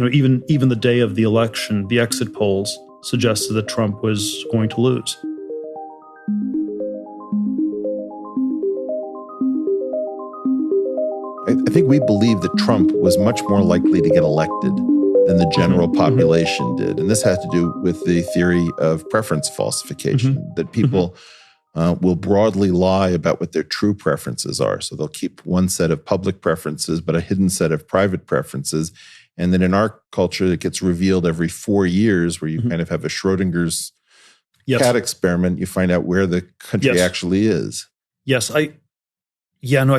even the day of the election, the exit polls suggested that Trump was going to lose. I think we believe that Trump was much more likely to get elected than the general population did. And this has to do with the theory of preference falsification, that people will broadly lie about what their true preferences are. So they'll keep one set of public preferences, but a hidden set of private preferences. And then in our culture, it gets revealed every 4 years, where you kind of have a Schrodinger's cat experiment. You find out where the country actually is. Yes, I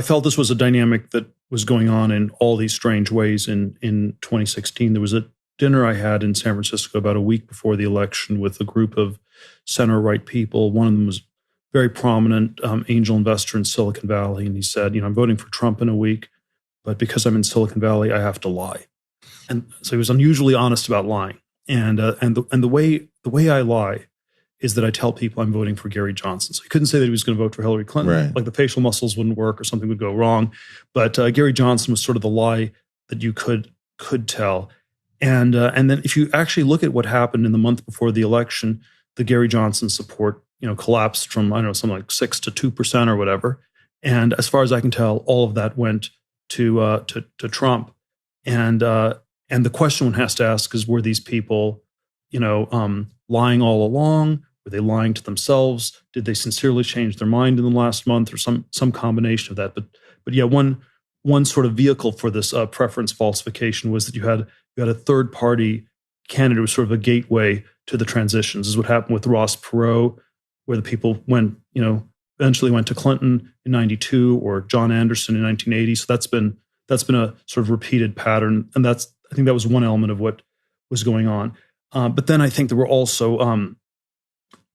felt this was a dynamic that was going on in all these strange ways in 2016. There was a dinner I had in San Francisco about a week before the election with a group of center-right people. One of them was very prominent angel investor in Silicon Valley. And he said, I'm voting for Trump in a week, but because I'm in Silicon Valley, I have to lie. And so he was unusually honest about lying. And the way I lie is that I tell people I'm voting for Gary Johnson. So he couldn't say that he was going to vote for Hillary Clinton. Right. Like the facial muscles wouldn't work or something would go wrong. But Gary Johnson was sort of the lie that you could tell. And then if you actually look at what happened in the month before the election, the Gary Johnson support collapsed from, something like 6 to 2% or whatever. And as far as I can tell, all of that went to Trump. And the question one has to ask is, were these people, lying all along? Were they lying to themselves? Did they sincerely change their mind in the last month, or some combination of that? But yeah, one sort of vehicle for this preference falsification was that you had a third party candidate who was sort of a gateway to the transitions. This is what happened with Ross Perot, where the people eventually went to Clinton in 92 or John Anderson in 1980. So that's been a sort of repeated pattern, and I think that was one element of what was going on. But then I think there were also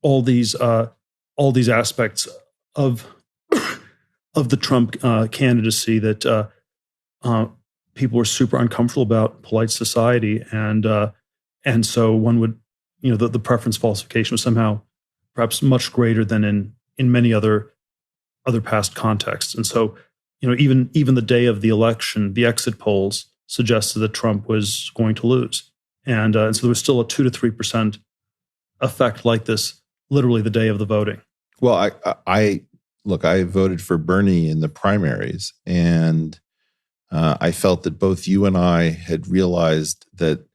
all these aspects of the Trump candidacy that people were super uncomfortable about, polite society, and so one would, the preference falsification was somehow perhaps much greater than in many other past contexts. And so, even the day of the election, the exit polls suggested that Trump was going to lose. And so there was still a 2 to 3% effect like this, literally the day of the voting. Well, I voted for Bernie in the primaries, and I felt that both you and I had realized that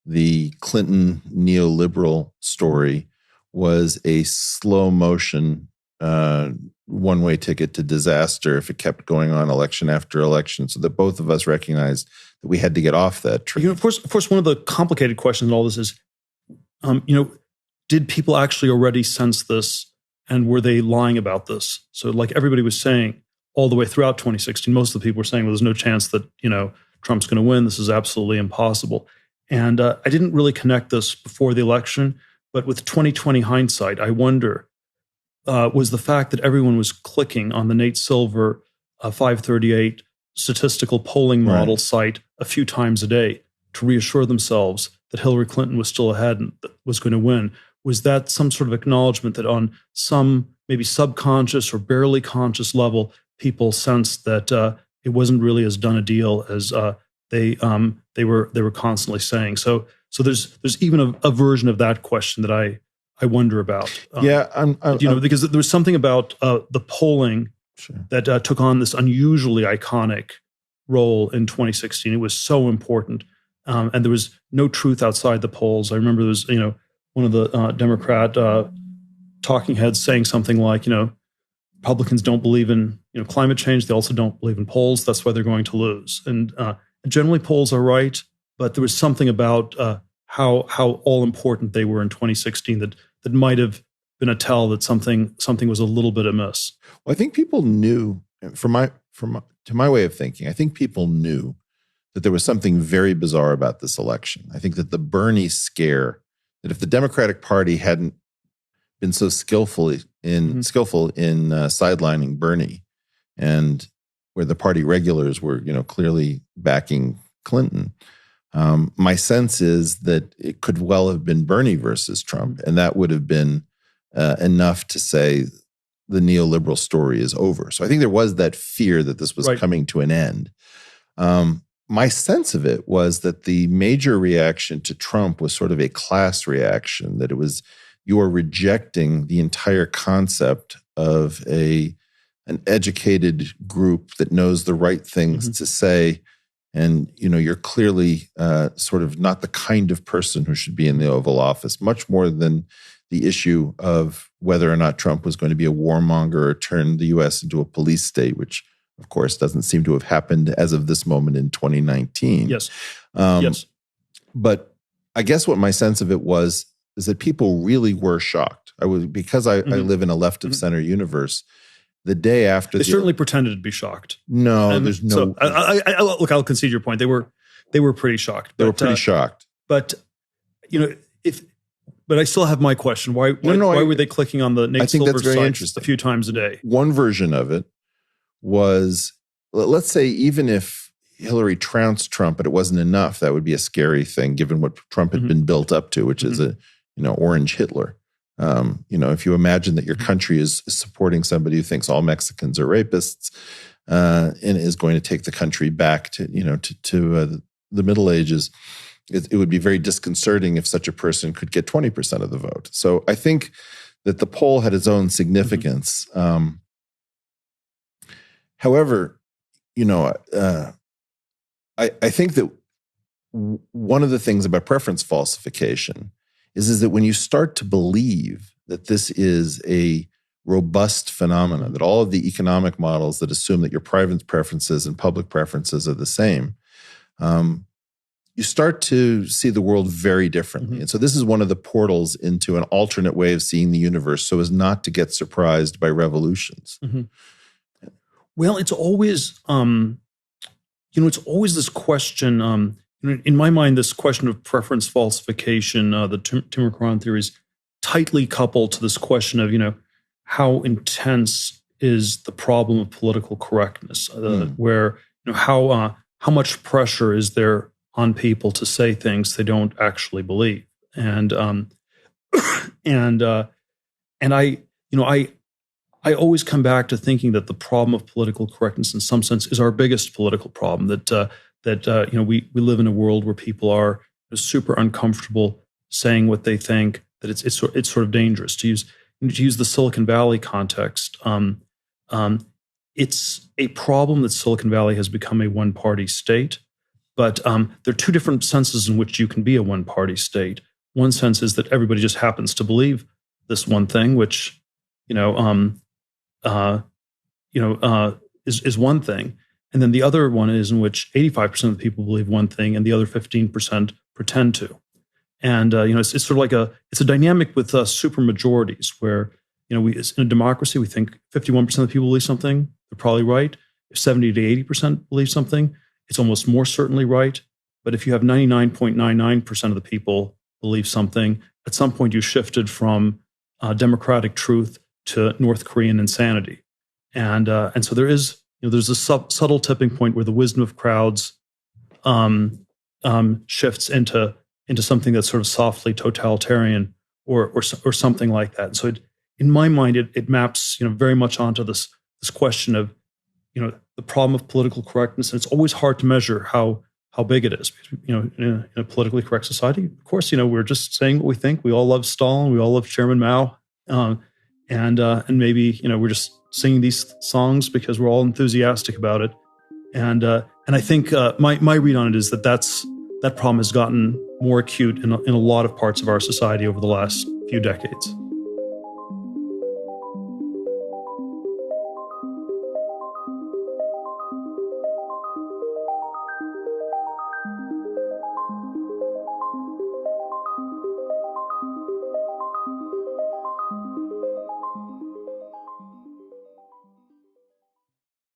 the Clinton neoliberal story was a slow motion, one-way ticket to disaster if it kept going on election after election, so that both of us recognized that we had to get off that train. Of course, one of the complicated questions in all this is, did people actually already sense this, and were they lying about this? So like everybody was saying all the way throughout 2016, most of the people were saying, well, there's no chance that, Trump's going to win. This is absolutely impossible. And I didn't really connect this before the election, but with 2020 hindsight, I wonder, was the fact that everyone was clicking on the Nate Silver 538 statistical polling model site a few times a day to reassure themselves that Hillary Clinton was still ahead and was going to win. Was that some sort of acknowledgement that on some maybe subconscious or barely conscious level, people sensed that it wasn't really as done a deal as they were constantly saying? So there's even a version of that question that I wonder about. Because there was something about the polling that took on this unusually iconic role in 2016. It was so important, and there was no truth outside the polls. I remember there was one of the Democrat talking heads saying something like, Republicans don't believe in climate change. They also don't believe in polls. That's why they're going to lose. And generally polls are right, but there was something about how all important they were in 2016 that might have been a tell that something was a little bit amiss. Well, I think people knew, to my way of thinking, I think people knew that there was something very bizarre about this election. I think that the Bernie scare, that if the Democratic Party hadn't been so skillful in sidelining Bernie, and where the party regulars were, clearly backing Clinton, my sense is that it could well have been Bernie versus Trump, and that would have been enough to say the neoliberal story is over. So I think there was that fear that this was coming to an end. my sense of it was that the major reaction to Trump was sort of a class reaction, that it was, you are rejecting the entire concept of an educated group that knows the right things to say. And, you're clearly sort of not the kind of person who should be in the Oval Office, much more than the issue of whether or not Trump was going to be a warmonger or turn the U.S. into a police state, which, of course, doesn't seem to have happened as of this moment in 2019. Yes. Yes. But I guess what my sense of it was is that people really were shocked. Because I live in a left of center universe. The day after, they certainly pretended to be should. No, there's no. So look, I'll concede your point. They were pretty shocked. They were pretty shocked. But but I still have my question. Why were they clicking on the Nate Silver sites a few times a day? One version of it was, let's say, even if Hillary trounced Trump, but it wasn't enough, that would be a scary thing, given what Trump had been built up to, which is a orange Hitler. If you imagine that your country is supporting somebody who thinks all Mexicans are rapists, and is going to take the country back to the Middle Ages, it would be very disconcerting if such a person could get 20% of the vote. So I think that the poll had its own significance. However, I think that one of the things about preference falsification is that when you start to believe that this is a robust phenomenon, that all of the economic models that assume that your private preferences and public preferences are the same, you start to see the world very differently. And so this is one of the portals into an alternate way of seeing the universe, so as not to get surprised by revolutions. Well, it's always, it's always this question. In my mind, this question of preference falsification, the Tim McCron theory, is tightly coupled to this question of, how intense is the problem of political correctness, where, how much pressure is there on people to say things they don't actually believe, and I always come back to thinking that the problem of political correctness, in some sense, is our biggest political problem. That we live in a world where people are super uncomfortable saying what they think. That it's sort of dangerous to use the Silicon Valley context. It's a problem that Silicon Valley has become a one-party state. But there are two different senses in which you can be a one-party state. One sense is that everybody just happens to believe this one thing, which is one thing. And then the other one is in which 85% of the people believe one thing and the other 15% pretend to. And it's sort of like it's a dynamic with super majorities where in a democracy we think 51% of the people believe something, they're probably right. If 70 to 80% believe something, it's almost more certainly right. But if you have 99.99% of the people believe something, at some point you shifted from democratic truth to North Korean insanity. And so there's a subtle tipping point where the wisdom of crowds shifts into something that's sort of softly totalitarian or something like that. And so in my mind, it maps very much onto this question of the problem of political correctness, and it's always hard to measure how big it is. In a politically correct society, of course, we're just saying what we think. We all love Stalin, we all love Chairman Mao, and maybe we're just singing these songs because we're all enthusiastic about it. And I think my read on it is that problem has gotten more acute in a lot of parts of our society over the last few decades.